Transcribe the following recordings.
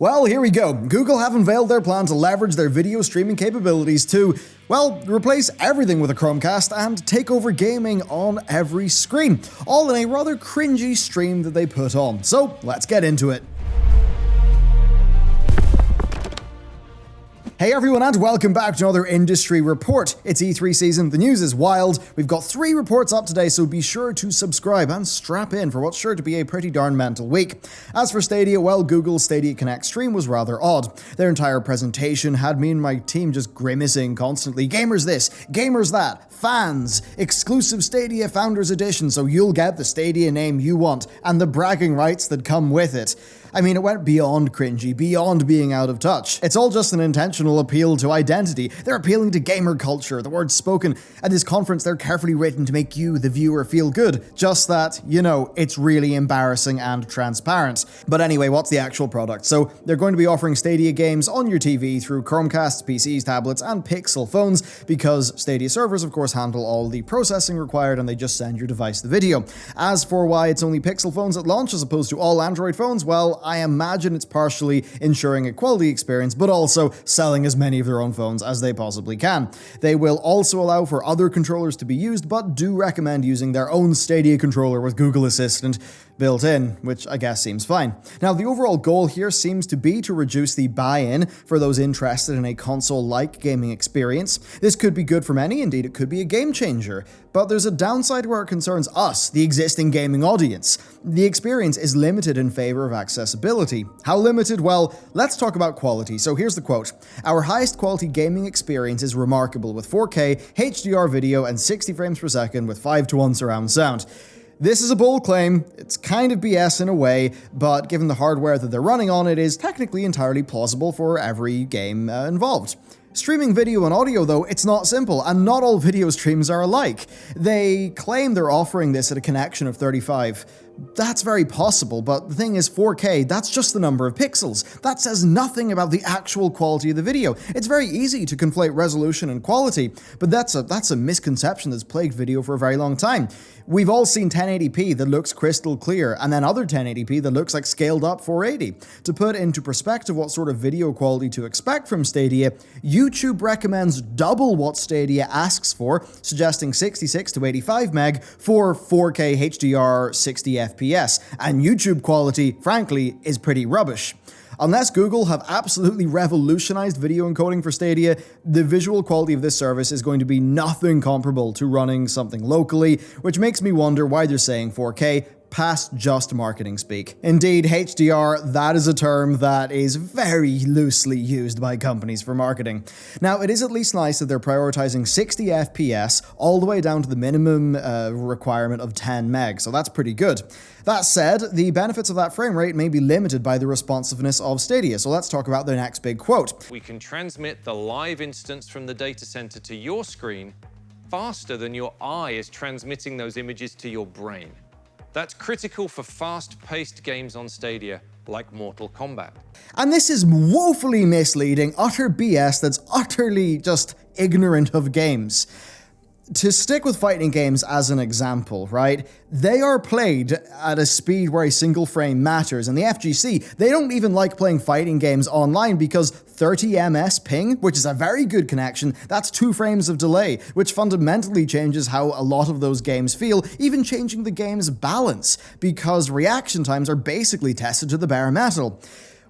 Well, here we go. Google have unveiled their plan to leverage their video streaming capabilities to, well, replace everything with a Chromecast and take over gaming on every screen, all in a rather cringy stream that they put on. So, let's get into it. Hey everyone, and welcome back to another industry report. It's E3 season, the news is wild. We've got 3 reports up today, so be sure to subscribe and strap in for what's sure to be a pretty darn mental week. As for Stadia, well, Google's Stadia Connect stream was rather odd. Their entire presentation had me and my team just grimacing constantly. Gamers this, gamers that, fans, exclusive Stadia Founders Edition, so you'll get the Stadia name you want, and the bragging rights that come with it. I mean, it went beyond cringy, beyond being out of touch. It's all just an intentional appeal to identity. They're appealing to gamer culture, the words spoken. At this conference, they're carefully written to make you, the viewer, feel good. Just that, you know, it's really embarrassing and transparent. But anyway, what's the actual product? So, they're going to be offering Stadia games on your TV through Chromecasts, PCs, tablets, and Pixel phones, because Stadia servers, of course, handle all the processing required and they just send your device the video. As for why it's only Pixel phones at launch as opposed to all Android phones, well, I imagine it's partially ensuring a quality experience, but also selling as many of their own phones as they possibly can. They will also allow for other controllers to be used, but do recommend using their own Stadia controller with Google Assistant built in, which I guess seems fine. Now, the overall goal here seems to be to reduce the buy-in for those interested in a console-like gaming experience. This could be good for many, indeed it could be a game changer, but there's a downside where it concerns us, the existing gaming audience. The experience is limited in favor of accessibility. How limited? Well, let's talk about quality. So here's the quote. Our highest quality gaming experience is remarkable with 4K, HDR video, and 60 frames per second with 5:1 surround sound. This is a bold claim, it's kind of BS in a way, but given the hardware that they're running on, it is technically entirely plausible for every game involved. Streaming video and audio, though, it's not simple, and not all video streams are alike. They claim they're offering this at a connection of 35. That's very possible, but the thing is 4K, that's just the number of pixels. That says nothing about the actual quality of the video. It's very easy to conflate resolution and quality, but that's a misconception that's plagued video for a very long time. We've all seen 1080p that looks crystal clear, and then other 1080p that looks like scaled up 480. To put into perspective what sort of video quality to expect from Stadia, YouTube recommends double what Stadia asks for, suggesting 66 to 85 meg for 4K HDR 60 FPS, and YouTube quality, frankly, is pretty rubbish. Unless Google have absolutely revolutionized video encoding for Stadia, the visual quality of this service is going to be nothing comparable to running something locally, which makes me wonder why they're saying 4K past just marketing speak. Indeed, HDR, that is a term that is very loosely used by companies for marketing. Now, it is at least nice that they're prioritizing 60 FPS all the way down to the minimum requirement of 10 meg, so that's pretty good. That said, the benefits of that frame rate may be limited by the responsiveness of Stadia, so let's talk about the next big quote. We can transmit the live instance from the data center to your screen faster than your eye is transmitting those images to your brain. That's critical for fast-paced games on Stadia, like Mortal Kombat. And this is woefully misleading, utter BS that's utterly just ignorant of games. To stick with fighting games as an example, right? They are played at a speed where a single frame matters, and the FGC, they don't even like playing fighting games online because 30 ms ping, which is a very good connection, that's 2 frames of delay, which fundamentally changes how a lot of those games feel, even changing the game's balance, because reaction times are basically tested to the bare metal.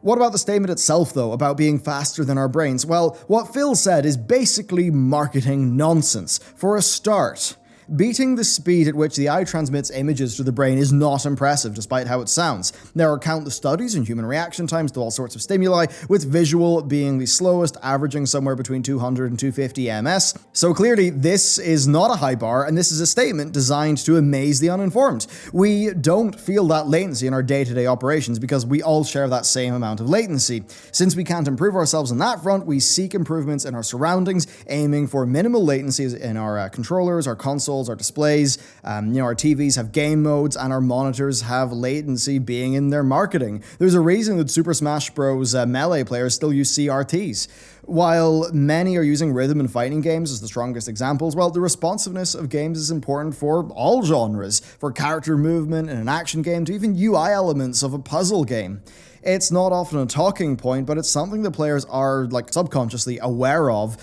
What about the statement itself, though, about being faster than our brains? Well, what Phil said is basically marketing nonsense. For a start, beating the speed at which the eye transmits images to the brain is not impressive, despite how it sounds. There are countless studies in human reaction times to all sorts of stimuli, with visual being the slowest, averaging somewhere between 200 and 250 ms. So clearly, this is not a high bar, and this is a statement designed to amaze the uninformed. We don't feel that latency in our day-to-day operations because we all share that same amount of latency. Since we can't improve ourselves on that front, we seek improvements in our surroundings, aiming for minimal latencies in our controllers, our consoles, our displays, our TVs have game modes, and our monitors have latency being in their marketing. There's a reason that Super Smash Bros. Melee players still use CRTs. While many are using rhythm and fighting games as the strongest examples, well, the responsiveness of games is important for all genres, for character movement in an action game to even UI elements of a puzzle game. It's not often a talking point, but it's something that players are like subconsciously aware of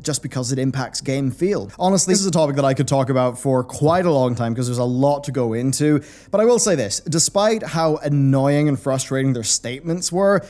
just because it impacts game feel. Honestly, this is a topic that I could talk about for quite a long time because there's a lot to go into, but I will say this, despite how annoying and frustrating their statements were,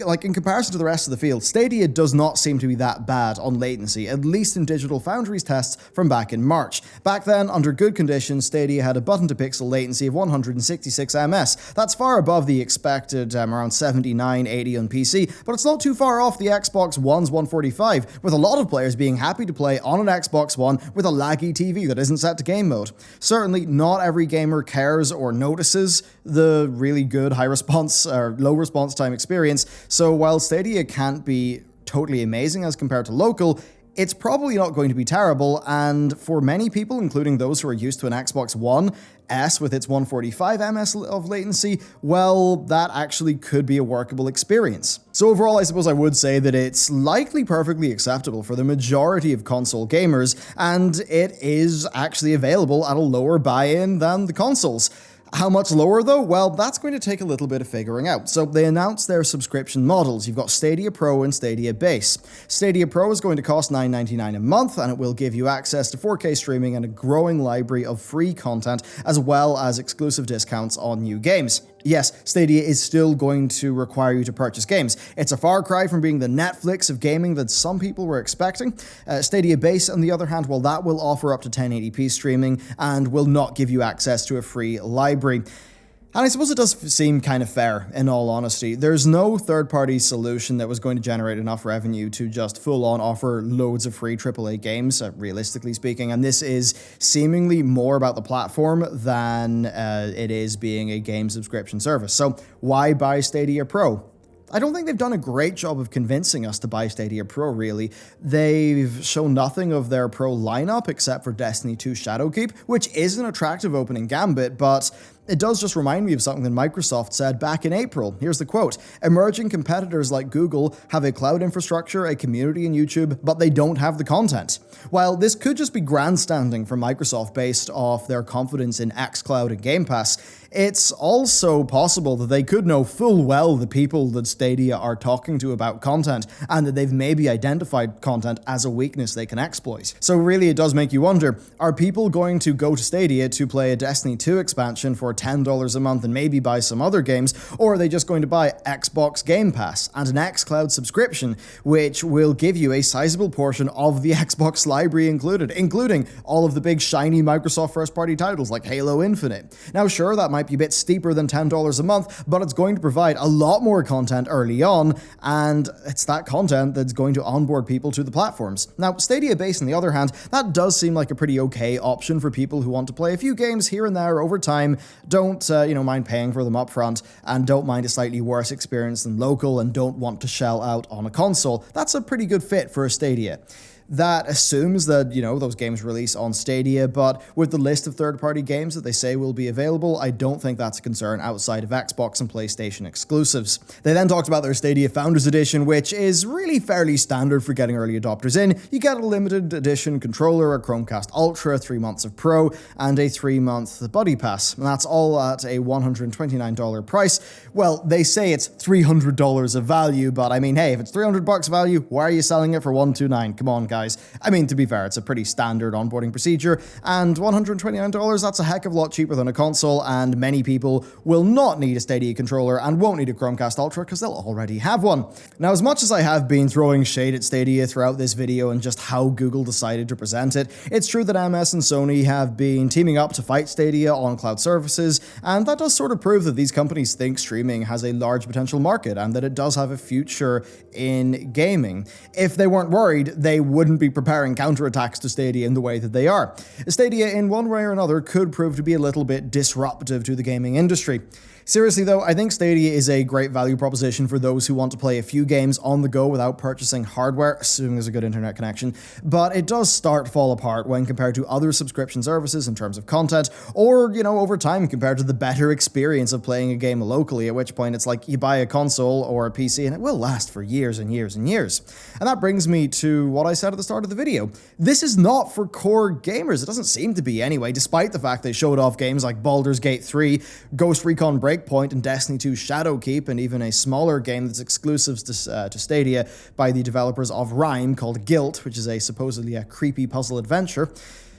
like in comparison to the rest of the field, Stadia does not seem to be that bad on latency, at least in Digital Foundry's tests from back in March. Back then, under good conditions, Stadia had a button-to-pixel latency of 166 ms. That's far above the expected around 79, 80 on PC, but it's not too far off the Xbox One's 145, with a lot of players being happy to play on an Xbox One with a laggy TV that isn't set to game mode. Certainly, not every gamer cares or notices the really good high response or low response time experience. So while Stadia can't be totally amazing as compared to local, it's probably not going to be terrible, and for many people, including those who are used to an Xbox One S with its 145 ms of latency, well, that actually could be a workable experience. So overall, I suppose I would say that it's likely perfectly acceptable for the majority of console gamers, and it is actually available at a lower buy-in than the consoles. How much lower though? Well, that's going to take a little bit of figuring out. So they announced their subscription models. You've got Stadia Pro and Stadia Base. Stadia Pro is going to cost $9.99 a month, and it will give you access to 4K streaming and a growing library of free content, as well as exclusive discounts on new games. Yes, Stadia is still going to require you to purchase games. It's a far cry from being the Netflix of gaming that some people were expecting. Stadia Base, on the other hand, well, that will offer up to 1080p streaming and will not give you access to a free library. And I suppose it does seem kind of fair, in all honesty. There's no third-party solution that was going to generate enough revenue to just full-on offer loads of free AAA games, realistically speaking, and this is seemingly more about the platform than it is being a game subscription service. So why buy Stadia Pro? I don't think they've done a great job of convincing us to buy Stadia Pro, really. They've shown nothing of their Pro lineup except for Destiny 2 Shadowkeep, which is an attractive opening gambit, but it does just remind me of something that Microsoft said back in April. Here's the quote: "Emerging competitors like Google have a cloud infrastructure, a community in YouTube, but they don't have the content." While this could just be grandstanding from Microsoft based off their confidence in xCloud and Game Pass, it's also possible that they could know full well the people that Stadia are talking to about content, and that they've maybe identified content as a weakness they can exploit. So really, it does make you wonder, are people going to go to Stadia to play a Destiny 2 expansion for $10 a month and maybe buy some other games, or are they just going to buy Xbox Game Pass and an xCloud subscription, which will give you a sizable portion of the Xbox library including all of the big shiny Microsoft first-party titles like Halo Infinite? Now sure, that might be a bit steeper than $10 a month, but it's going to provide a lot more content early on, and it's that content that's going to onboard people to the platforms. Now, Stadia Base, on the other hand, that does seem like a pretty okay option for people who want to play a few games here and there over time, don't mind paying for them up front, and don't mind a slightly worse experience than local, and don't want to shell out on a console. That's a pretty good fit for a Stadia. That assumes that, those games release on Stadia, but with the list of third-party games that they say will be available, I don't think that's a concern outside of Xbox and PlayStation exclusives. They then talked about their Stadia Founders Edition, which is really fairly standard for getting early adopters in. You get a limited edition controller, a Chromecast Ultra, 3 months of Pro, and a 3-month Buddy Pass. And that's all at a $129 price. Well, they say it's $300 of value, but I mean, hey, if it's $300 value, why are you selling it for $129? Come on, guys. I mean, to be fair, it's a pretty standard onboarding procedure, and $129, that's a heck of a lot cheaper than a console, and many people will not need a Stadia controller and won't need a Chromecast Ultra because they'll already have one. Now, as much as I have been throwing shade at Stadia throughout this video and just how Google decided to present it, it's true that MS and Sony have been teaming up to fight Stadia on cloud services, and that does sort of prove that these companies think streaming has a large potential market and that it does have a future in gaming. If they weren't worried, they wouldn't be preparing counterattacks to Stadia in the way that they are. Stadia, in one way or another, could prove to be a little bit disruptive to the gaming industry. Seriously though, I think Stadia is a great value proposition for those who want to play a few games on the go without purchasing hardware, assuming there's a good internet connection, but it does start to fall apart when compared to other subscription services in terms of content, or, over time compared to the better experience of playing a game locally, at which point it's like you buy a console or a PC and it will last for years and years and years. And that brings me to what I said at the start of the video. This is not for core gamers. It doesn't seem to be anyway, despite the fact they showed off games like Baldur's Gate 3, Ghost Recon Breakpoint, Breakpoint and Destiny 2 Shadowkeep, and even a smaller game that's exclusive to Stadia by the developers of Rime called Guilt, which is supposedly a creepy puzzle adventure.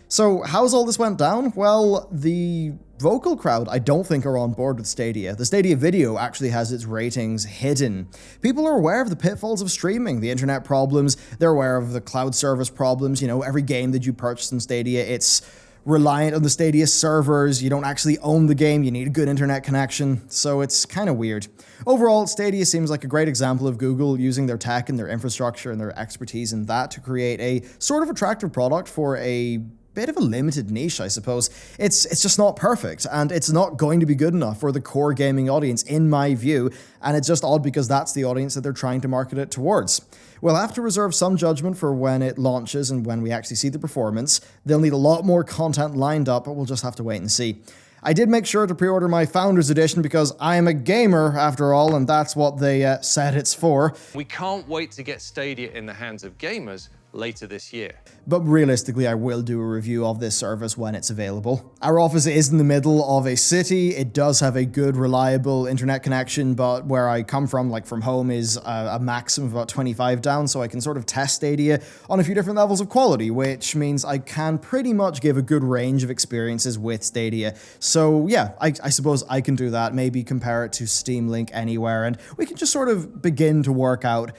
So how's all this went down? Well, the vocal crowd I don't think are on board with Stadia. The Stadia video actually has its ratings hidden. People are aware of the pitfalls of streaming, the internet problems, they're aware of the cloud service problems. You know, every game that you purchase in Stadia, it's reliant on the Stadia servers. You don't actually own the game, you need a good internet connection, so it's kind of weird. Overall, Stadia seems like a great example of Google using their tech and their infrastructure and their expertise in that to create a sort of attractive product for a bit of a limited niche, I suppose. It's just not perfect, and it's not going to be good enough for the core gaming audience, in my view, and it's just odd because that's the audience that they're trying to market it towards. We'll have to reserve some judgment for when it launches and when we actually see the performance. They'll need a lot more content lined up, but we'll just have to wait and see. I did make sure to pre-order my Founders Edition because I am a gamer, after all, and that's what they said it's for. We can't wait to get Stadia in the hands of gamers later this year. But realistically, I will do a review of this service when it's available. Our office is in the middle of a city. It does have a good, reliable internet connection, but where I come from, like from home, is a maximum of about 25 down, so I can sort of test Stadia on a few different levels of quality, which means I can pretty much give a good range of experiences with Stadia. So yeah, I suppose I can do that, maybe compare it to Steam Link Anywhere, and we can just sort of begin to work out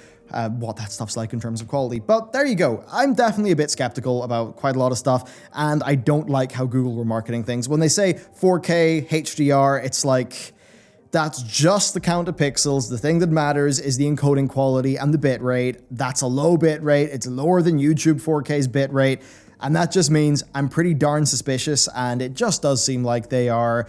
what that stuff's like in terms of quality. But there you go. I'm definitely a bit skeptical about quite a lot of stuff, and I don't like how Google were marketing things. When they say 4K HDR, it's like, that's just the count of pixels. The thing that matters is the encoding quality and the bit rate. That's a low bit rate. It's lower than YouTube 4K's bit rate, and that just means I'm pretty darn suspicious, and it just does seem like they are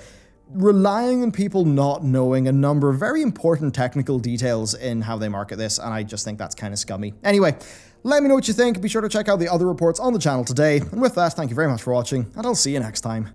relying on people not knowing a number of very important technical details in how they market this, and I just think that's kind of scummy. Anyway, let me know what you think. Be sure to check out the other reports on the channel today. And with that, thank you very much for watching, and I'll see you next time.